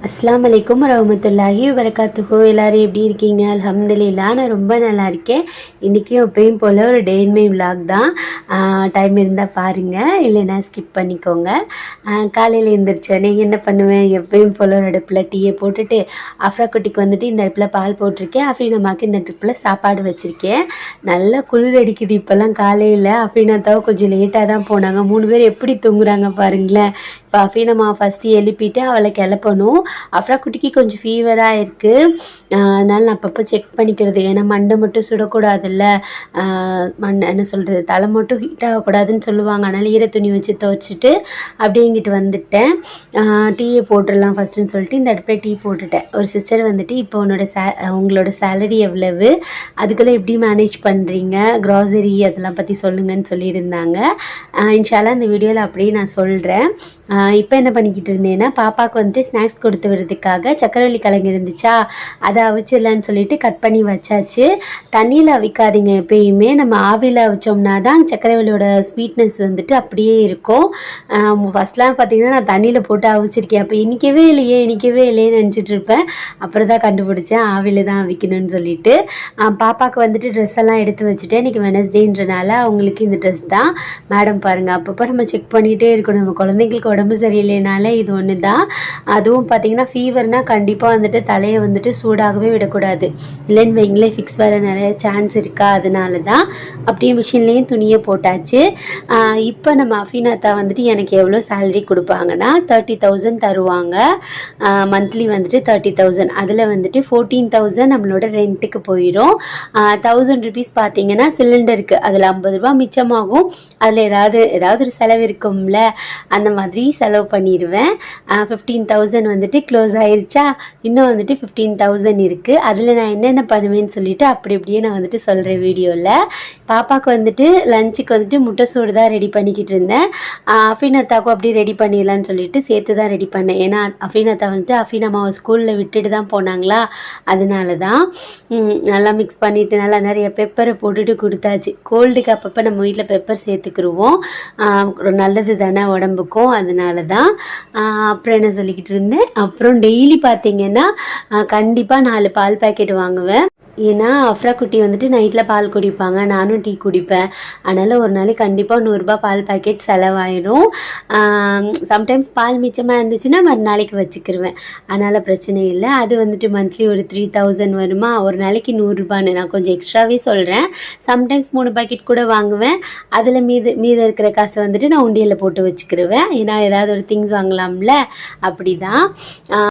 அஸ்ஸலாமு அலைக்கும் வரஹ்மத்துல்லாஹி வபரகாத்துஹு. எல்லோரும் எப்படி இருக்கீங்க? அல்ஹம்துலில்லாஹ், நான் ரொம்ப நல்லா இருக்கேன். இன்றைக்கும் எப்பயும் போல் ஒரு டே இன் மை விலாக் தான். டைம் இருந்தால் பாருங்கள், இல்லைன்னா ஸ்கிப் பண்ணிக்கோங்க. காலையில் எழுந்திரிச்சோடனே என்ன பண்ணுவேன், எப்பயும் போல் ஒரு அடுப்பில் டீயை போட்டுட்டு அஃப்ரா குட்டிக்கு வந்துட்டு இந்த அடுப்பில் பால் போட்டிருக்கேன். அஃப்ரீனாமாக்கு இந்த அடுப்பில் சாப்பாடு வச்சுருக்கேன். நல்லா குளிர் அடிக்குது இப்போல்லாம். காலையில் அஃப்ரீனாத்தாவை கொஞ்சம் லேட்டாக தான் போனாங்க. 3 பேர் எப்படி தூங்குறாங்க பாருங்களேன். இப்போ அஃப்ரீனாமா ஃபஸ்ட்டு எழுப்பிட்டு அவளை கிளப்பணும். அஃப்ரா குட்டிக்கு கொஞ்சம் ஃபீவராக இருக்குது, அதனால் நான் அப்பப்போ செக் பண்ணிக்கிறது. ஏன்னா மண்டை மட்டும் சுடக்கூடாதுல்ல, என்ன சொல்கிறது, தலை மட்டும் ஹீட் ஆகக்கூடாதுன்னு சொல்லுவாங்க. அதனால் ஈர துணி வச்சு துவைச்சிட்டு அப்படியே இங்கிட்டு வந்துட்டேன். டீயை போட்டுடலாம் ஃபஸ்ட்டுன்னு சொல்லிட்டு இந்த அடுப்பில் டீ போட்டுட்டேன். ஒரு சிஸ்டர் வந்துட்டு, இப்போ உங்களோட சேலரி எவ்வளவு, அதுக்குள்ளே எப்படி மேனேஜ் பண்ணுறீங்க, க்ராசரி அதெல்லாம் பற்றி சொல்லுங்கன்னு சொல்லியிருந்தாங்க. இன்ஷால்லா இந்த வீடியோவில் அப்படியே நான் சொல்கிறேன். இப்போ என்ன பண்ணிக்கிட்டு இருந்தேன்னா, பாப்பாவுக்கு வந்துட்டு ஸ்நாக்ஸ் கொடுத்து விடுறதுக்காக சக்கரவள்ளி கிழங்கு இருந்துச்சா, அதை அவிச்சிடலான்னு சொல்லிட்டு கட் பண்ணி வச்சாச்சு. தண்ணியில் அவிக்காதீங்க எப்பயுமே, நம்ம ஆவியில் அவிச்சோம்னா தான் சக்கரவள்ளியோட ஸ்வீட்னஸ் வந்துட்டு அப்படியே இருக்கும். ஃபஸ்ட்லாம் பார்த்திங்கன்னா நான் தண்ணியில் போட்டு அவிச்சிருக்கேன். அப்போ இனிக்கவே இல்லையேன்னு நினச்சிட்டு இருப்பேன். அப்புறம் தான் கண்டுபிடிச்சேன் ஆவியில் தான் அவிக்கணும்னு சொல்லிட்டு. பாப்பாவுக்கு வந்துட்டு ட்ரெஸ் எல்லாம் எடுத்து வச்சுட்டேன். இன்றைக்கி வெனஸ்டேன்றனால அவங்களுக்கு இந்த ட்ரெஸ் தான். மேடம் பாருங்கள், அப்பப்போ நம்ம செக் பண்ணிகிட்டே இருக்கணும். நம்ம குழந்தைங்களுக்கு உடம்பு சரியில்லைனால இது ஒன்று தான். அதுவும் பார்த்திங்கன்னா ஃபீவர்னால் கண்டிப்பாக வந்துட்டு தலையை வந்துட்டு சூடாகவே விடக்கூடாது, இல்லைன்னு வைங்களே ஃபிக்ஸ் வர நிறைய சான்ஸ் இருக்கா. அதனால தான் அப்படியே மிஷின்லேயும் துணியை போட்டாச்சு. இப்போ நம்ம அஃபீனாத்தா வந்துட்டு எனக்கு எவ்வளோ சேலரி கொடுப்பாங்கன்னா 30,000 தருவாங்க. மந்த்லி வந்துட்டு 30,000. அதில் வந்துட்டு 14,000 நம்மளோட ரெண்ட்டுக்கு போயிடும். 1000 ருபீஸ் பார்த்திங்கன்னா சிலிண்டருக்கு, அதில் 50 ரூபா மிச்சமாகும். அதில் ஏதாவது ஒரு செலவு இருக்கும்ல, அந்த மாதிரி செலவு பண்ணிடுவேன். 15,000 வந்துட்டு க்ளோஸ் ஆயிடுச்சா, இன்னும் வந்துட்டு 15,000 இருக்குது. அதில் நான் என்னென்ன பண்ணுவேன்னு சொல்லிவிட்டு அப்படியே நான் வந்துட்டு சொல்கிறேன் வீடியோவில். பாப்பாவுக்கு வந்துட்டு லஞ்சுக்கு வந்துட்டு முட்டை சோறு தான் ரெடி பண்ணிக்கிட்டு இருந்தேன். அஃபீனாத்தாவுக்கும் அப்படியே ரெடி பண்ணிடலான்னு சொல்லிட்டு சேர்த்து தான் ரெடி பண்ணேன். ஏன்னா அஃபீனாத்தா வந்துட்டு அஃபீனாமாவை ஸ்கூலில் விட்டுட்டு தான் போனாங்களா, அதனால தான் நல்லா மிக்ஸ் பண்ணிவிட்டு நல்லா நிறைய பெப்பரை போட்டுட்டு கொடுத்தாச்சு. கோல்டுக்கு அப்பப்போ நம்ம வீட்டில் பெப்பர் சேர்த்துக்கிடுவோம், நல்லது தானே உடம்புக்கும், அதனால தான். அப்புறம் என்ன சொல்லிக்கிட்டு இருந்தேன், அப்புறம் டெய்லி பார்த்திங்கன்னா கண்டிப்பாக 4 பால் பேக்கெட் வாங்குவேன். ஏன்னா அஃப்ரா குட்டி வந்துட்டு நைட்டில் பால் குடிப்பாங்க, நானும் டீ குடிப்பேன். அதனால் ஒரு நாளைக்கு கண்டிப்பாக 100 ரூபா பால் பாக்கெட் செலவாயிடும். சம்டைம்ஸ் பால் மிச்சமாக இருந்துச்சுன்னா மறுநாளைக்கு வச்சுக்கிருவேன், அதனால் பிரச்சனை இல்லை. அது வந்துட்டு மந்த்லி ஒரு 3,000 வருமா, ஒரு நாளைக்கு 100 ரூபான்னு நான் கொஞ்சம் எக்ஸ்ட்ராவே சொல்கிறேன். சம்டைம்ஸ் 3 பாக்கெட் கூட வாங்குவேன். அதில் மீத இருக்கிற காசை வந்துட்டு நான் உண்டியலில் போட்டு வச்சுக்கிருவேன். ஏன்னா ஏதாவது ஒரு திங்ஸ் வாங்கலாம்ல, அப்படி தான்.